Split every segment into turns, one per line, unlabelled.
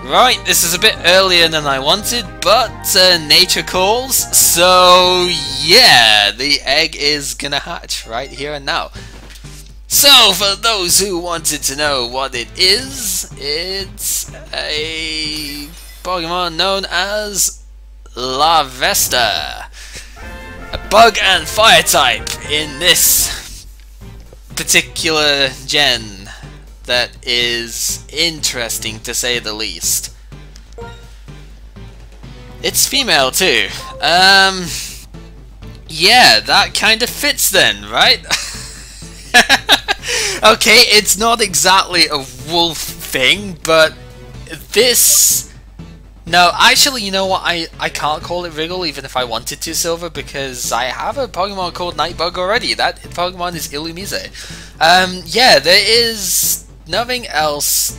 Right, this is a bit earlier than I wanted, but nature calls, so yeah, the egg is gonna hatch right here and now. So, for those who wanted to know what it is, it's a Pokemon known as Larvesta, a bug and fire type in this particular gen that is interesting to say the least. It's female too. Yeah, that kind of fits then, right? Okay, it's not exactly a wolf thing, but this... No, actually, you know what? I can't call it Wriggle even if I wanted to, Silver, because I have a Pokemon called Nightbug already. That Pokemon is Illumise. Yeah, there is nothing else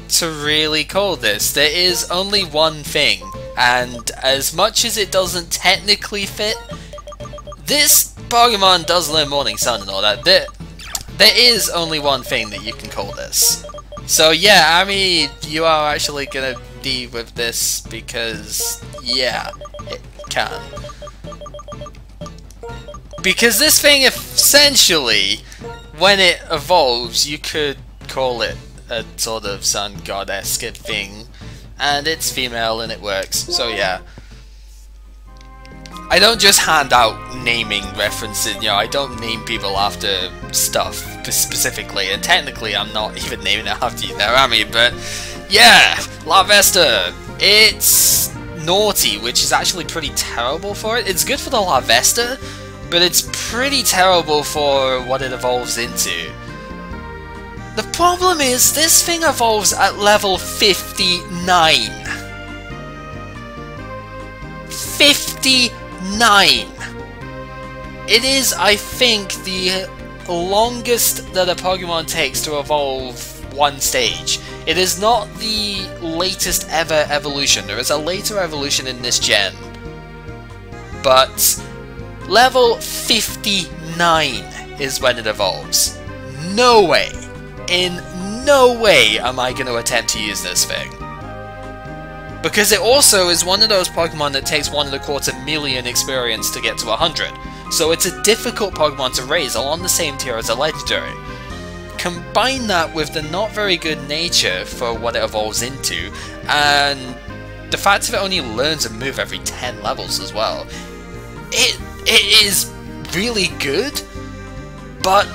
to really call this. There is only one thing, and as much as it doesn't technically fit, this Pokemon does learn Morning Sun and all that. There is only one thing that you can call this. So yeah, Ami, you are actually gonna be with this because, yeah, it can. Because this thing, essentially, when it evolves, you could call it a sort of sun god-esque thing, and it's female and it works, so yeah. I don't just hand out naming references, you know, I don't name people after stuff specifically, and technically I'm not even naming it after you there, Ami, but yeah, Larvesta, it's naughty, which is actually pretty terrible for it. It's good for the Larvesta, but it's pretty terrible for what it evolves into. The problem is, this thing evolves at level 59. 59! It is, I think, the longest that a Pokemon takes to evolve one stage. It is not the latest ever evolution. There is a later evolution in this gen. But level 59 is when it evolves. No way, in no way am I going to attempt to use this thing. Because it also is one of those Pokemon that takes 1.25 million experience to get to 100. So it's a difficult Pokemon to raise along the same tier as a legendary. Combine that with the not very good nature for what it evolves into, and the fact that it only learns a move every 10 levels as well. It is really good, but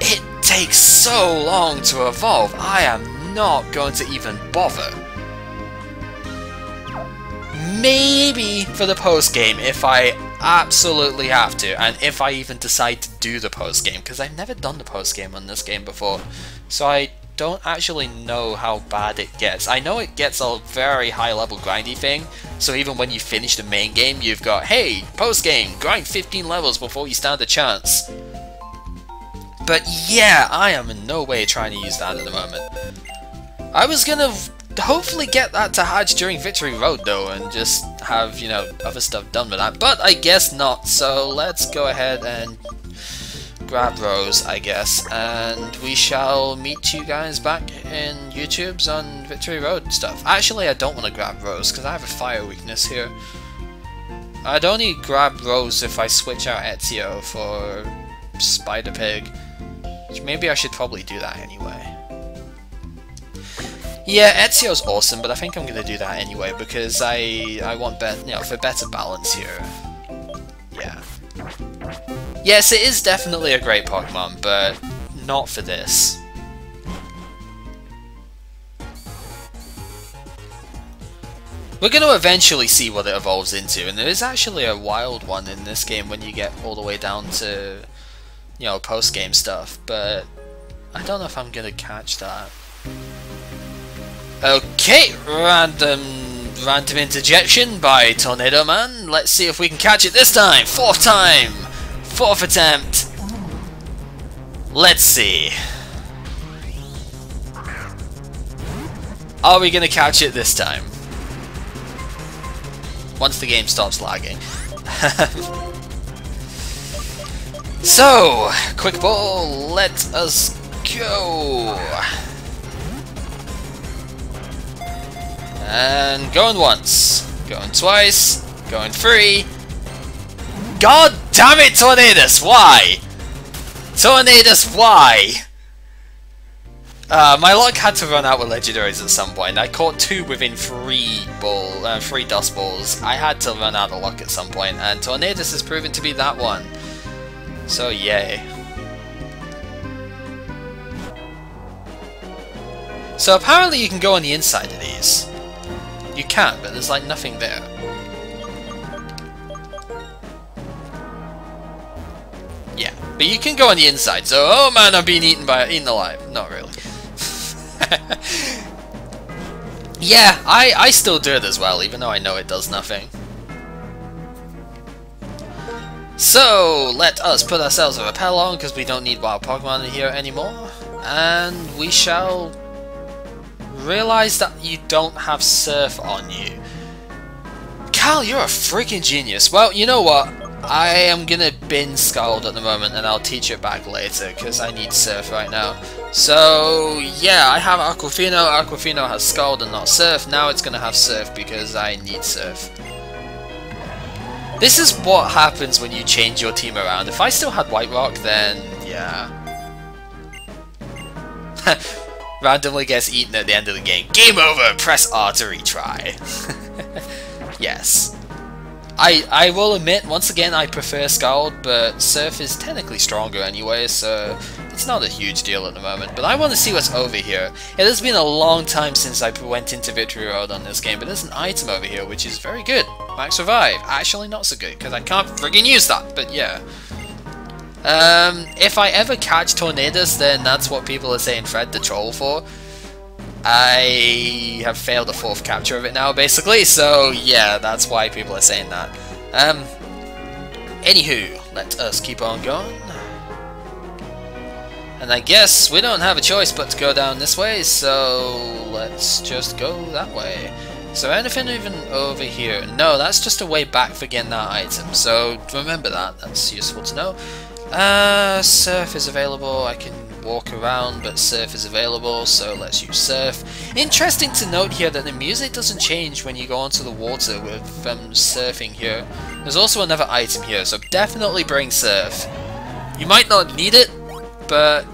it takes so long to evolve. I am not going to even bother. Maybe for the post-game if I absolutely have to, and if I even decide to do the post-game, because I've never done the post-game on this game before, so I don't actually know how bad it gets. I know it gets a very high level grindy thing, so even when you finish the main game you've got, hey, post-game, grind 15 levels before you stand a chance. But yeah, I am in no way trying to use that at the moment. I was gonna hopefully get that to hatch during Victory Road though, and just have, you know, other stuff done with that, but I guess not, so let's go ahead and grab Rose, I guess, and we shall meet you guys back in YouTube's on Victory Road stuff. Actually, I don't want to grab Rose, because I have a fire weakness here. I'd only grab Rose if I switch out Ezio for Spider Pig, which maybe I should probably do that anyway. Yeah, Ezio's awesome, but I think I'm gonna do that anyway because I want for better balance here. Yeah. Yes, it is definitely a great Pokemon, but not for this. We're gonna eventually see what it evolves into, and there is actually a wild one in this game when you get all the way down to, you know, post-game stuff, but I don't know if I'm gonna catch that. Okay, random interjection by Tornado Man. Let's see if we can catch it this time. Fourth time! Fourth attempt. Let's see. Are we gonna catch it this time? Once the game stops lagging. So, quick ball, let us go. And going once, going twice, going three. God damn it, Tornadus, why? Tornadus, why? My luck had to run out with legendaries at some point. I caught 2 within 3 dust balls. I had to run out of luck at some point, and Tornadus has proven to be that one. So yay. So apparently you can go on the inside of these. You can, but there's like nothing there. Yeah, but you can go on the inside. So, oh man, I'm being eaten alive. Not really. Yeah, I still do it as well, even though I know it does nothing. So, let us put ourselves a repel on, because we don't need wild Pokemon in here anymore. And we shall realize that you don't have Surf on you. Cal, you're a freaking genius. Well, you know what? I am gonna bin Scald at the moment, and I'll teach it back later, because I need Surf right now. So, yeah, I have Aquafino. Aquafino has Scald and not Surf. Now it's gonna have Surf because I need Surf. This is what happens when you change your team around. If I still had White Rock, then yeah. Randomly gets eaten at the end of the game. Game over! Press R to retry. Yes. I will admit, once again, I prefer Scald, but Surf is technically stronger anyway, so it's not a huge deal at the moment. But I want to see what's over here. It has been a long time since I went into Victory Road on this game, but there's an item over here which is very good. Max Revive. Actually not so good, because I can't friggin' use that, but yeah. If I ever catch Tornadus, then that's what people are saying Fred the Troll for. I have failed a 4th capture of it now, basically, so yeah, that's why people are saying that. Anywho, let us keep on going. And I guess we don't have a choice but to go down this way, so let's just go that way. Is there anything even over here? No, that's just a way back for getting that item, so remember that, that's useful to know. Surf is available, I can walk around, but Surf is available, so let's use Surf. Interesting to note here that the music doesn't change when you go onto the water with surfing here. There's also another item here, so definitely bring Surf. You might not need it, but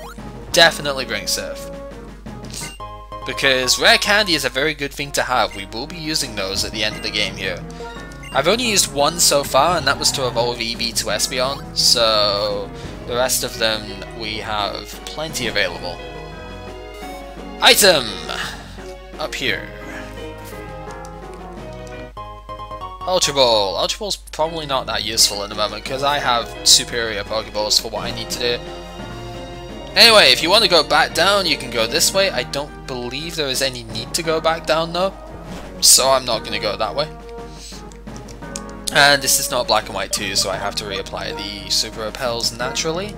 definitely bring Surf. Because rare candy is a very good thing to have. We will be using those at the end of the game here. I've only used one so far, and that was to evolve Eevee to Espeon, so the rest of them we have plenty available. Item! Up here. Ultra Ball. Ultra Ball's probably not that useful at the moment, because I have superior Pokeballs for what I need to do. Anyway, if you want to go back down, you can go this way. I don't believe there is any need to go back down though, so I'm not going to go that way. And this is not black and white too, so I have to reapply the super repels naturally.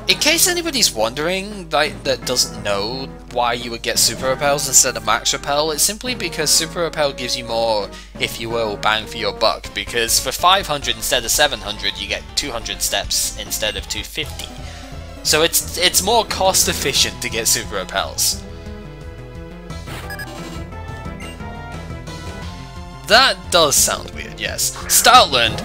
In case anybody's wondering, that doesn't know why you would get super repels instead of max repel, it's simply because super repel gives you more, if you will, bang for your buck, because for 500 instead of 700 you get 200 steps instead of 250. So it's more cost efficient to get super repels. That does sound weird, yes. Stoutland!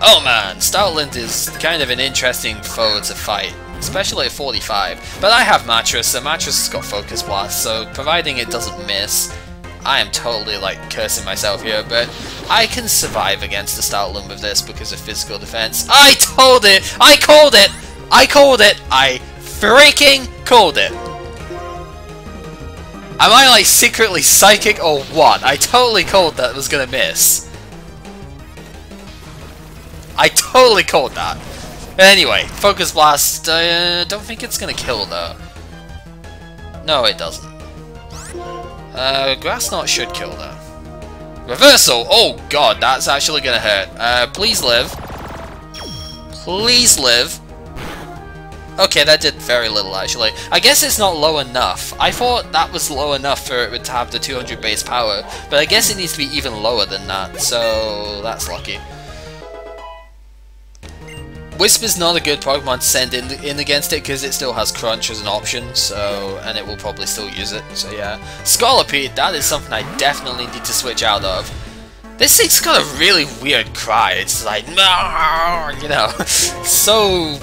Oh man, Stoutland is kind of an interesting foe to fight, especially at 45. But I have Mattress, so Mattress has got Focus Blast, so providing it doesn't miss, I am totally like cursing myself here, but I can survive against the Stoutland with this because of physical defense. I told it! I called it! I called it! I freaking called it! Am I like secretly psychic or what? I totally called that was gonna miss. I totally called that. Anyway, Focus Blast, don't think it's gonna kill though. No, it doesn't. Grass Knot should kill though. Reversal! Oh god, that's actually gonna hurt. Please live. Please live. Okay, that did very little actually. I guess it's not low enough. I thought that was low enough for it to have the 200 base power, but I guess it needs to be even lower than that, so that's lucky. Whisper's not a good Pokemon to send in against it because it still has Crunch as an option, so, and it will probably still use it, so yeah. Scolipede, that is something I definitely need to switch out of. This thing's got a really weird cry, it's like, you know, so,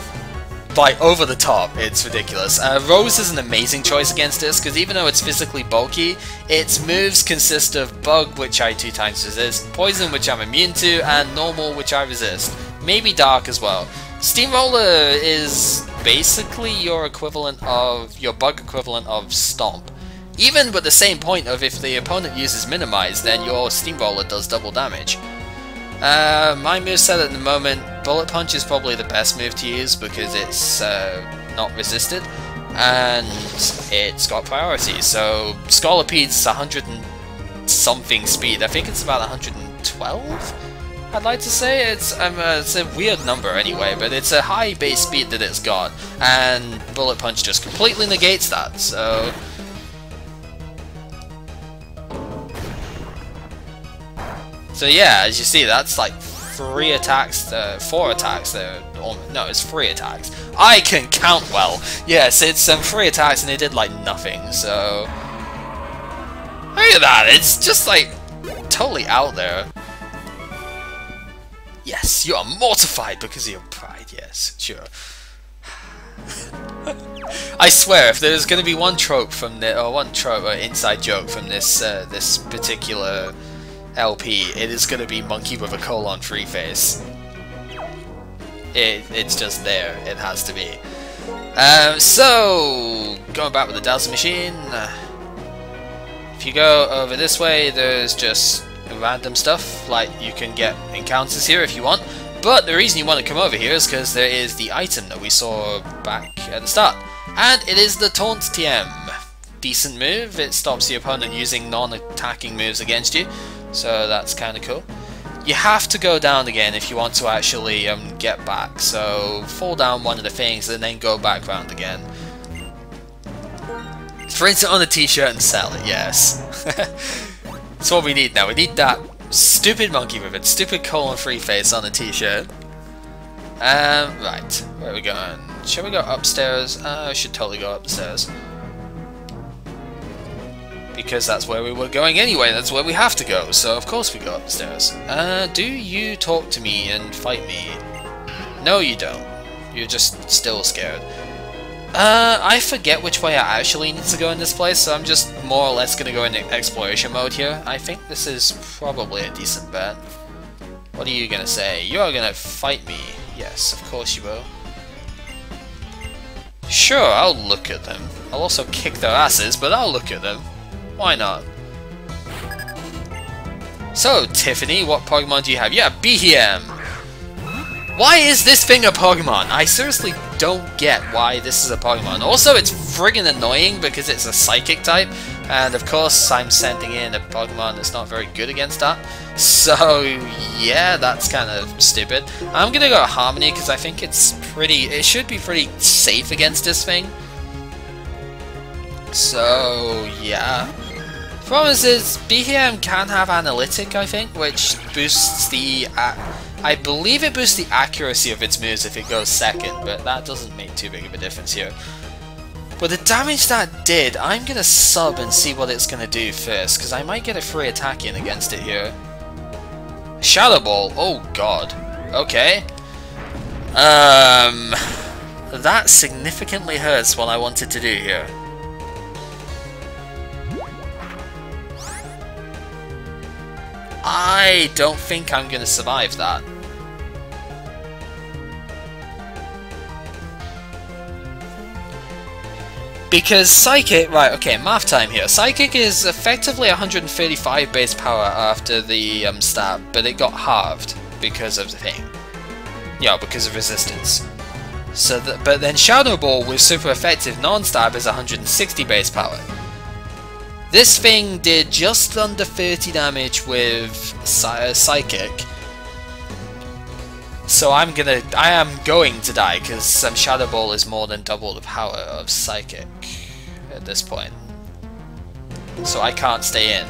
like, over the top, it's ridiculous. Rose is an amazing choice against this, because even though it's physically bulky, its moves consist of Bug, which I 2 times resist, Poison, which I'm immune to, and Normal, which I resist. Maybe Dark as well. Steamroller is basically your equivalent of, your Bug equivalent of Stomp. Even with the same point of if the opponent uses Minimize, then your Steamroller does double damage. My moveset at the moment, Bullet Punch is probably the best move to use because it's not resisted, and it's got priority. So Scolipede's 100 and something speed. I think it's about 112. I'd like to say it's a weird number anyway, but it's a high base speed that it's got, and Bullet Punch just completely negates that. So yeah, as you see, that's like 3 attacks, 4 attacks there. No, it's 3 attacks. I can count well. Yes, it's 3 attacks and it did like nothing. So look at that. It's just like totally out there. Yes, you are mortified because of your pride. Yes, sure. I swear, if there's going to be one trope from the, or one trope or inside joke from this this particular LP, it is going to be monkey with a colon-free face. It's just there. It has to be. So going back with the Dazzle Machine. If you go over this way, there's just random stuff, like you can get encounters here if you want, but the reason you want to come over here is because there is the item that we saw back at the start, and it is the Taunt TM. Decent move, it stops the opponent using non-attacking moves against you, so that's kind of cool. You have to go down again if you want to actually get back, so fall down one of the things and then go back round again. Print it on a t-shirt and sell it, yes. That's what we need now. We need that stupid monkey with it, stupid colon-free face on a t-shirt. Right, where are we going? Shall we go upstairs? I should totally go upstairs. Because that's where we were going anyway, that's where we have to go, so of course we go upstairs. Do you talk to me and fight me? No, you don't. You're just still scared. I forget which way I actually need to go in this place, so I'm just more or less gonna go into exploration mode here. I think this is probably a decent bet. What are you gonna say? You're gonna fight me. Yes, of course you will. Sure, I'll look at them. I'll also kick their asses, but I'll look at them. Why not? So, Tiffany, what Pokemon do you have? You have Beeheeym! Why is this thing a Pokemon? I seriously don't get why this is a Pokemon. Also, it's friggin' annoying because it's a Psychic type, and of course I'm sending in a Pokemon that's not very good against that. So, yeah, that's kind of stupid. I'm gonna go Harmony because I think it should be pretty safe against this thing. So, yeah. Problem is, Beeheeym can have Analytic, I think, which boosts the... I believe it boosts the accuracy of its moves if it goes second, but that doesn't make too big of a difference here. But the damage that did, I'm gonna sub and see what it's gonna do first, because I might get a free attack in against it here. Shadow Ball, oh god. Okay. That significantly hurts what I wanted to do here. I don't think I'm gonna survive that. Because Psychic, right, okay, math time here. Psychic is effectively 135 base power after the stab, but it got halved because of the thing. Yeah, because of resistance. So, but then Shadow Ball with super effective non-stab is 160 base power. This thing did just under 30 damage with Psychic. So I am going to die because Shadow Ball is more than double the power of Psychic at this point. So I can't stay in.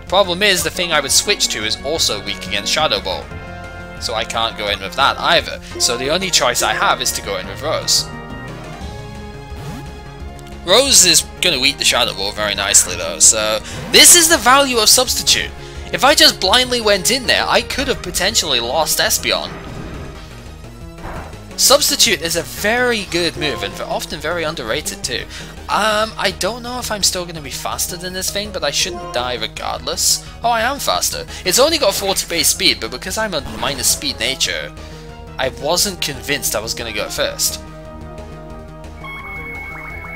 Problem is, the thing I would switch to is also weak against Shadow Ball. so I can't go in with that either. So the only choice I have is to go in with Rose. Rose is going to eat the Shadow Ball very nicely though, so this is the value of Substitute. If I just blindly went in there, I could have potentially lost Espeon. Substitute is a very good move and often very underrated too. I don't know if I'm still going to be faster than this thing, but I shouldn't die regardless. Oh, I am faster. It's only got 40 base speed, but because I'm a minus speed nature, I wasn't convinced I was going to go first.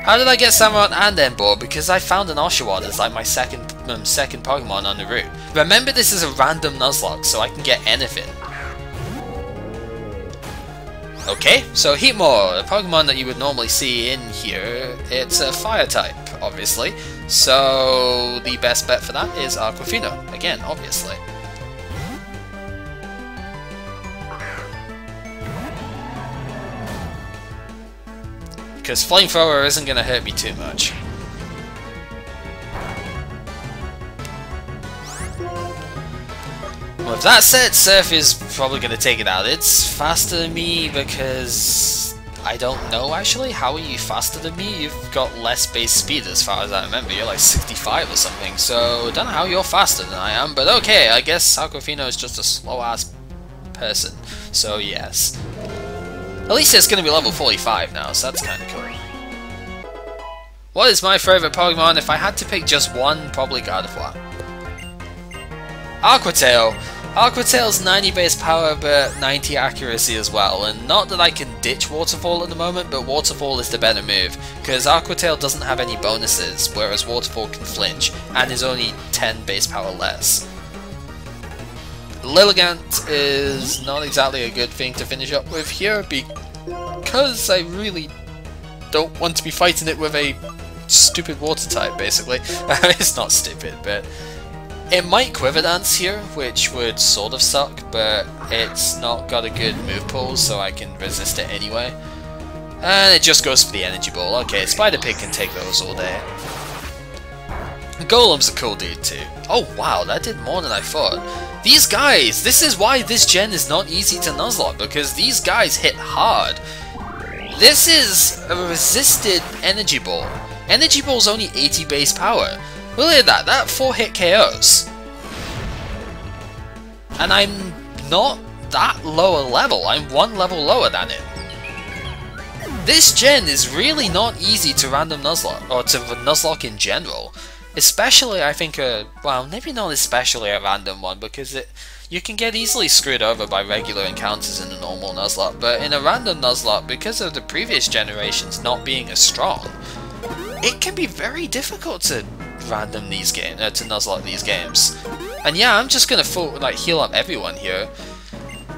How did I get Samurott and Emboar? Because I found an Oshawott as like my second Pokemon on the route. Remember, this is a random Nuzlocke, so I can get anything. Okay, so Heatmor, a Pokemon that you would normally see in here, it's a fire type, obviously. So the best bet for that is Aquafina, again, obviously. Because Flamethrower isn't going to hurt me too much. With that said, Surf is probably going to take it out. It's faster than me because I don't know actually. How are you faster than me? You've got less base speed as far as I remember. You're like 65 or something, so I don't know how you're faster than I am, but okay, I guess Aquafina is just a slow ass person, so yes. At least it's going to be level 45 now, so that's kind of cool. What is my favourite Pokemon? If I had to pick just one, probably Gardevoir. Aquatail. Aquatail's 90 base power but 90 accuracy as well, and not that I can ditch Waterfall at the moment, but Waterfall is the better move, because Aquatail doesn't have any bonuses, whereas Waterfall can flinch, and is only 10 base power less. Lilligant is not exactly a good thing to finish up with here, because I really don't want to be fighting it with a stupid water type, basically. It's not stupid, but it might Quiver Dance here, which would sort of suck, but it's not got a good move pool, so I can resist it anyway. And it just goes for the Energy Ball. Okay, Spider Pig can take those all day. Golem's a cool dude too. Oh wow, that did more than I thought. These guys, this is why this gen is not easy to Nuzlocke, because these guys hit hard. This is a resisted Energy Ball. Energy Ball's only 80 base power. Look at that, that 4-hit KOs. And I'm not that lower level, I'm one level lower than it. This gen is really not easy to random Nuzlocke, or to Nuzlocke in general. Especially, I think, well, maybe not especially a random one, because you can get easily screwed over by regular encounters in a normal Nuzlocke, but in a random Nuzlocke, because of the previous generations not being as strong, it can be very difficult to random these games, to Nuzlocke these games. And yeah, I'm just gonna heal up everyone here.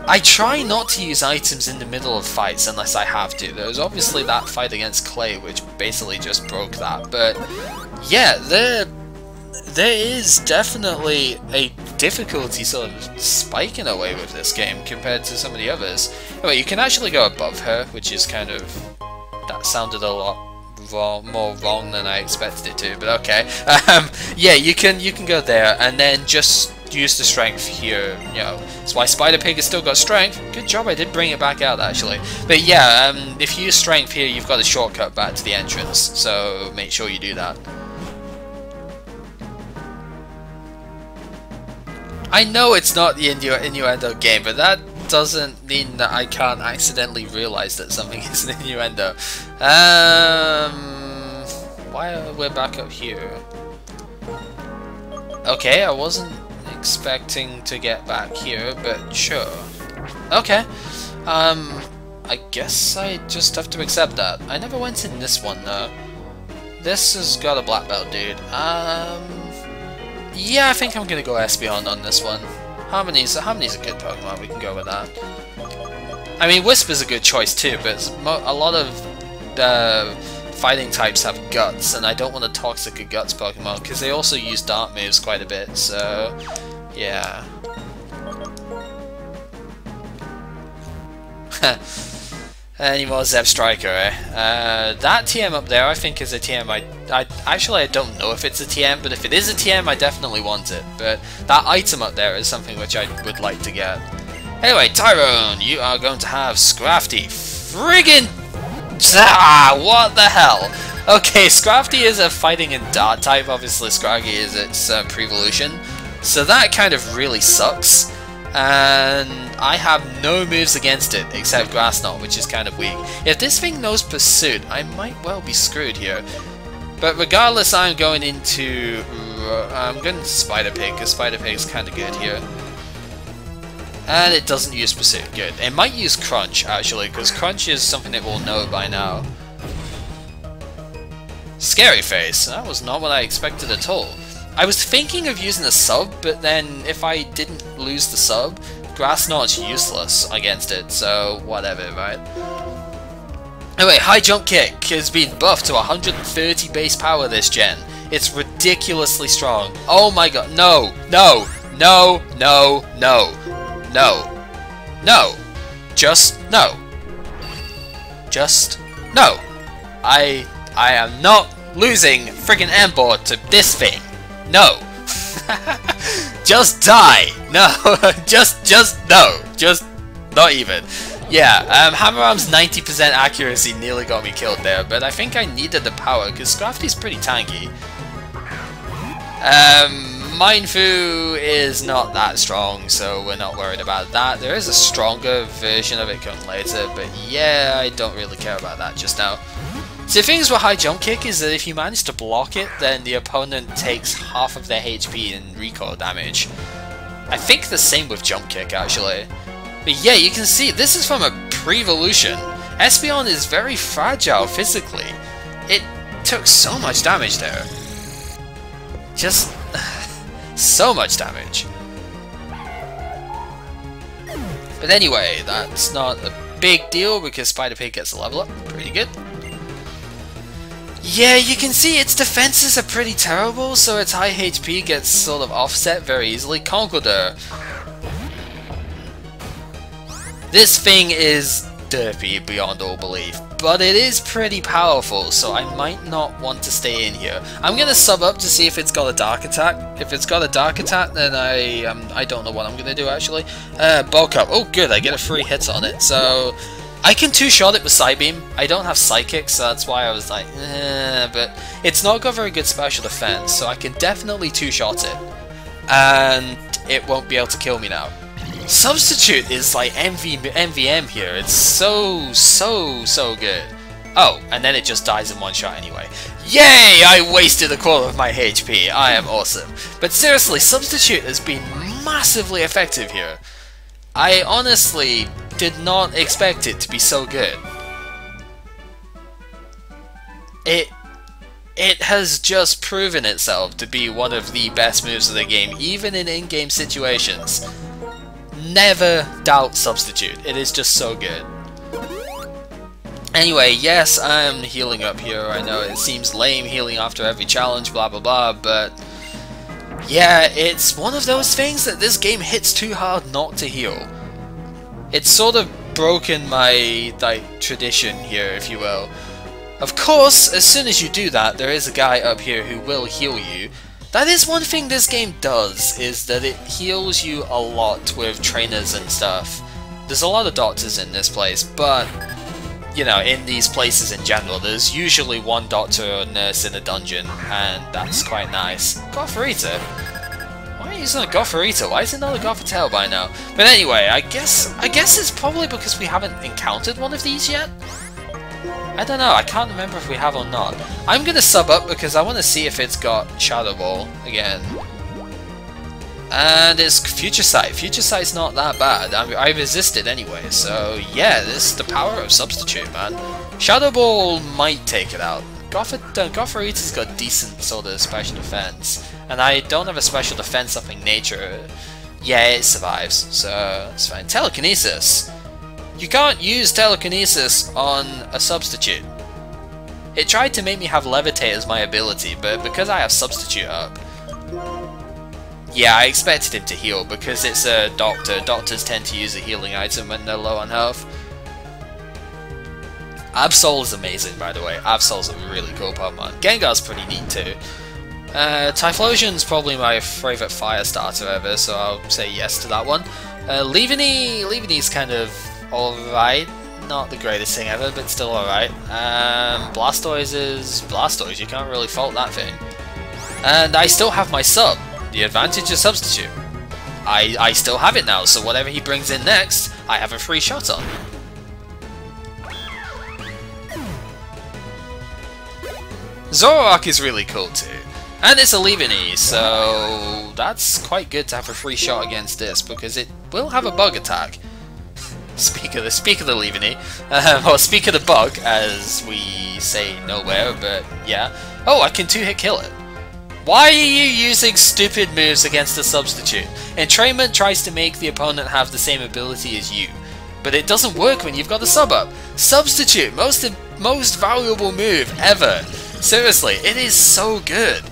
I try not to use items in the middle of fights unless I have to. There's obviously that fight against Clay, which basically just broke that, but yeah, there is definitely a difficulty sort of spike in a way with this game compared to some of the others. Anyway, you can actually go above her, which is kind of, that sounded a lot more wrong than I expected it to, but okay. Yeah, you can go there and then just use the strength here, you know. That's why Spider Pig has still got strength. Good job, I did bring it back out actually. But yeah, if you use strength here, you've got a shortcut back to the entrance, so make sure you do that. I know it's not the innuendo game, but that doesn't mean that I can't accidentally realize that something is an innuendo. Why are we back up here? Okay, I wasn't expecting to get back here, but sure. Okay. I guess I just have to accept that. I never went in this one though. This has got a black belt, dude. Yeah, I think I'm gonna go Espeon on this one. Harmony's a good Pokemon, we can go with that. I mean, Whisper's a good choice too, but a lot of fighting types have Guts, and I don't want a toxic or Guts Pokemon, because they also use Dark moves quite a bit, so yeah. Any more Zeb Striker, eh? That TM up there I think is a TM actually I don't know if it's a TM, but if it is a TM I definitely want it. But that item up there is something which I would like to get. Anyway, Tyrone, you are going to have Scrafty. Friggin' what the hell? Okay, Scrafty is a fighting and dart type. Obviously, Scraggy is its pre-evolution. So that kind of really sucks. And I have no moves against it except Grass Knot, which is kind of weak. If this thing knows Pursuit, I might well be screwed here. But regardless, I'm going into Spider Pig, because Spider Pig is kind of good here. And it doesn't use Pursuit, good. It might use Crunch, actually, because Crunch is something it will know by now. Scary Face, that was not what I expected at all. I was thinking of using a sub, but then if I didn't lose the sub, Grass Knot's useless against it, so whatever, right? Anyway, High Jump Kick has been buffed to 130 base power this gen. It's ridiculously strong. Oh my god, no, no, no, no, no, no, no, just no. Just no. I am not losing friggin' Embor to this thing. No. Just die. No. just no. Just not even. Yeah, Hammer Arm's 90% accuracy nearly got me killed there, but I think I needed the power because Scrafty's pretty tanky. Mindfu is not that strong, so we're not worried about that. There is a stronger version of it coming later, but yeah, I don't really care about that just now. So the things with High Jump Kick is that if you manage to block it, then the opponent takes half of their HP in recoil damage. I think the same with Jump Kick, actually. But yeah, you can see, this is from a pre-evolution. Espeon is very fragile physically. It took so much damage there. Just so much damage. But anyway, that's not a big deal because Spider Pig gets a level up. Pretty good. Yeah, you can see its defenses are pretty terrible, so its high HP gets sort of offset very easily. Conkeldurr. This thing is derpy beyond all belief, but it is pretty powerful, so I might not want to stay in here. I'm gonna sub up to see if it's got a Dark Attack. If it's got a Dark Attack, then I don't know what I'm gonna do actually. Bulk Up. Oh good, I get a free hit on it, so I can two-shot it with Psybeam. I don't have Psychic, so that's why I was like, but it's not got very good special defense, so I can definitely two-shot it. And it won't be able to kill me now. Substitute is like MVM here. It's so good. Oh, and then it just dies in one shot anyway. Yay! I wasted a quarter of my HP. I am awesome. But seriously, Substitute has been massively effective here. I honestly did not expect it to be so good. It has just proven itself to be one of the best moves of the game, even in in-game situations. Never doubt Substitute. It is just so good. Anyway, yes, I'm healing up here. I know it seems lame healing after every challenge, blah blah blah, but yeah, it's one of those things that this game hits too hard not to heal. It's sort of broken my tradition here, if you will. Of course, as soon as you do that, there is a guy up here who will heal you. That is one thing this game does, is that it heals you a lot with trainers and stuff. There's a lot of doctors in this place, but, you know, in these places in general, there's usually one doctor or nurse in a dungeon, and that's quite nice. Gothorita? Why are you using a Gothorita? Why is it not a Gothorita by now? But anyway, I guess it's probably because we haven't encountered one of these yet? I don't know, I can't remember if we have or not. I'm gonna sub up because I want to see if it's got Shadow Ball again. And it's Future Sight. Future Sight's not that bad. I resisted anyway, so yeah, this is the power of Substitute, man. Shadow Ball might take it out. Gothorita's got decent sort of special defense, and I don't have a special defense up in nature. Yeah, it survives, so it's fine. Telekinesis. You can't use Telekinesis on a Substitute. It tried to make me have Levitate as my ability, but because I have Substitute up, yeah, I expected him to heal because it's a doctor. Doctors tend to use a healing item when they're low on health. Absol is amazing, by the way. Absol's a really cool Pokemon. Gengar's pretty neat too. Typhlosion's probably my favourite fire starter ever, so I'll say yes to that one. Leaveny's kind of alright. Not the greatest thing ever, but still alright. Blastoise is Blastoise, you can't really fault that thing. And I still have my sub, the advantage of substitute. I still have it now, so whatever he brings in next, I have a free shot on. Zoroark is really cool too. And it's a Leaveny, so that's quite good to have a free shot against this, because it will have a bug attack. Speak of the Leaveny, or speak of the bug, as we say nowhere, but yeah. Oh, I can 2-hit kill it. Why are you using stupid moves against a substitute? Entrainment tries to make the opponent have the same ability as you, but it doesn't work when you've got a sub up. Substitute, most valuable move ever. Seriously, it is so good.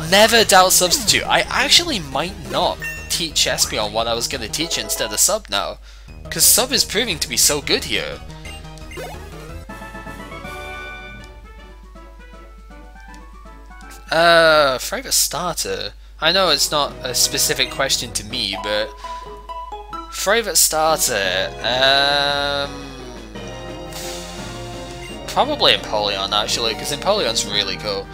Never doubt substitute. I actually might not teach Espeon what I was going to teach instead of sub now, because sub is proving to be so good here. Favorite starter? I know it's not a specific question to me, but favorite starter? Probably Empoleon actually, because Empoleon's really cool.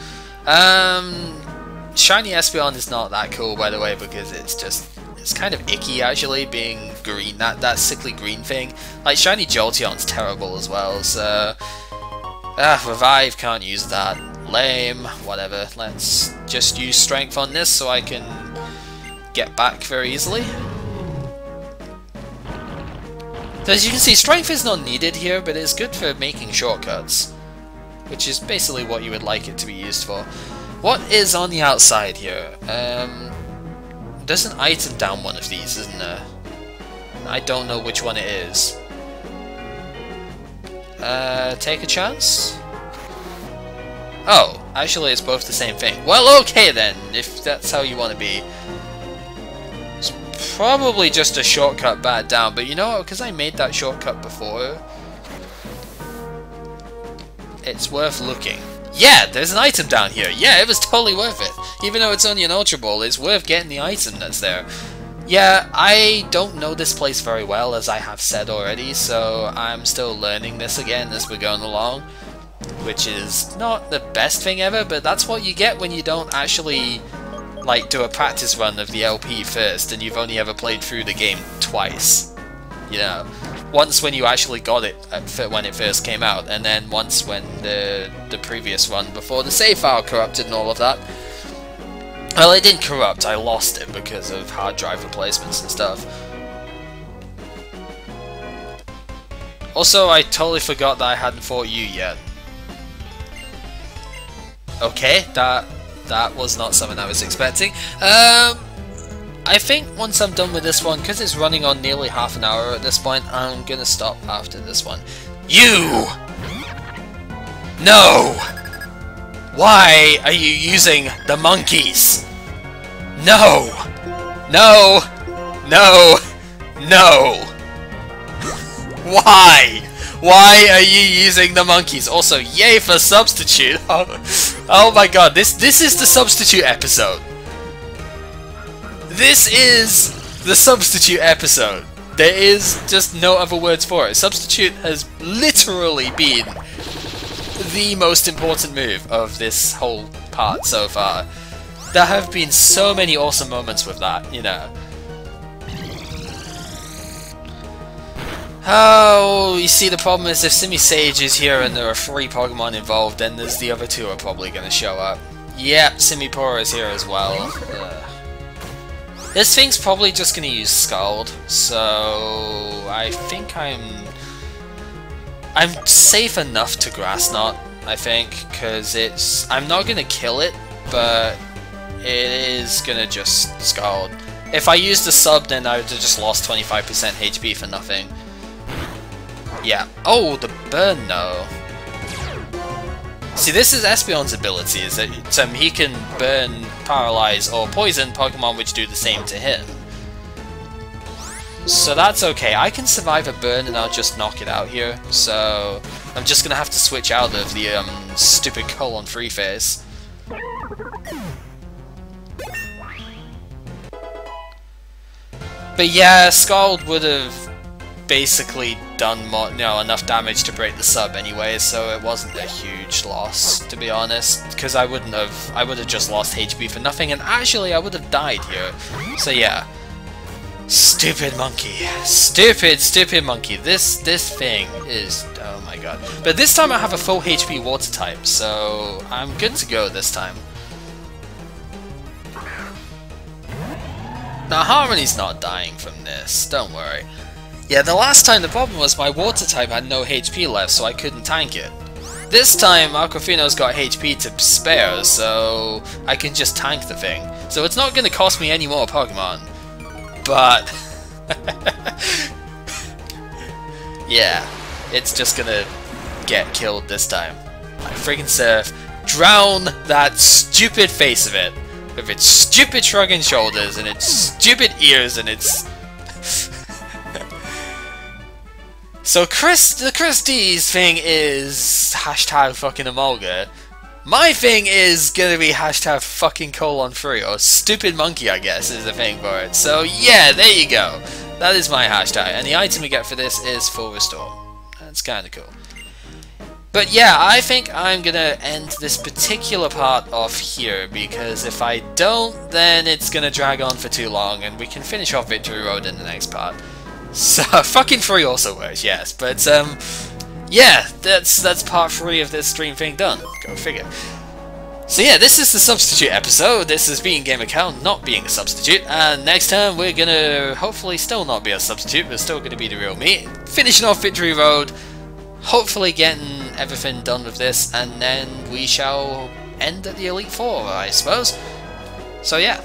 Shiny Espeon is not that cool, by the way, because it's kind of icky actually, being green, that sickly green thing. Like Shiny Jolteon's terrible as well, so Revive, can't use that. Lame, whatever. Let's just use Strength on this so I can get back very easily. So as you can see, Strength is not needed here, but it's good for making shortcuts, which is basically what you would like it to be used for. What is on the outside here? There's an item down one of these, isn't there? I don't know which one it is. Take a chance? Oh, actually it's both the same thing. Well, okay then, if that's how you want to be. It's probably just a shortcut back down, but you know what, because I made that shortcut before, it's worth looking. Yeah, there's an item down here. Yeah, it was totally worth it. Even though it's only an Ultra Ball, it's worth getting the item that's there. Yeah, I don't know this place very well, as I have said already, so I'm still learning this again as we're going along, which is not the best thing ever, but that's what you get when you don't actually like do a practice run of the LP first and you've only ever played through the game twice. You know, once when you actually got it when it first came out, and then once when the previous run before the save file corrupted and all of that. Well, it didn't corrupt, I lost it because of hard drive replacements and stuff. Also, I totally forgot that I hadn't fought you yet. Okay, that was not something I was expecting. I think once I'm done with this one, because it's running on nearly half an hour at this point, I'm gonna stop after this one. You! No! Why are you using the monkeys? No! No! No! No! Why? Why are you using the monkeys? Also, yay for substitute! Oh my god, this is the substitute episode. This is the substitute episode. There is just no other words for it. Substitute has literally been the most important move of this whole part so far. There have been so many awesome moments with that, you know. Oh, you see, the problem is if Simisage is here and there are 3 Pokemon involved, then there's the other 2 are probably going to show up. Yep, Simipour is here as well. This thing's probably just going to use Scald, so I think I'm safe enough to Grass Knot, I think, because I'm not going to kill it, but it is going to just Scald. If I used a sub, then I would have just lost 25% HP for nothing. Yeah. Oh, the burn though. See, this is Espeon's ability, is that he can burn, paralyze, or poison Pokemon which do the same to him. So that's okay. I can survive a burn and I'll just knock it out here. So I'm just gonna have to switch out of the stupid colon free phase. But yeah, Scald would have basically done more, enough damage to break the sub anyway, so it wasn't a huge loss, to be honest, because I would have just lost HP for nothing, and actually I would have died here. So yeah. Stupid monkey. Stupid monkey. This thing is, oh my god. But this time I have a full HP water type, so I'm good to go this time. Now Harmony's not dying from this, don't worry. Yeah, the last time the problem was my water type had no HP left, so I couldn't tank it. This time Aquafina's got HP to spare, so I can just tank the thing. So it's not going to cost me any more Pokemon. But yeah, it's just gonna get killed this time. I friggin' Surf, drown that stupid face of it, with its stupid shrugging shoulders and its stupid ears and its. So the Christie's thing is hashtag fucking Emolga. My thing is gonna be hashtag fucking :3, or stupid monkey, I guess, is the thing for it. So yeah, there you go. That is my hashtag, and the item we get for this is full restore. That's kinda cool. But yeah, I think I'm gonna end this particular part off here, because if I don't, then it's gonna drag on for too long, and we can finish off Victory Road in the next part. So, fucking 3 also works, yes, but yeah, that's part 3 of this stream thing done. Go figure. So yeah, this is the substitute episode. This is being Game Account, not being a substitute. And next time we're gonna hopefully still not be a substitute. We're still gonna be the real me. Finishing off Victory Road. Hopefully getting everything done with this, and then we shall end at the Elite Four, I suppose. So yeah.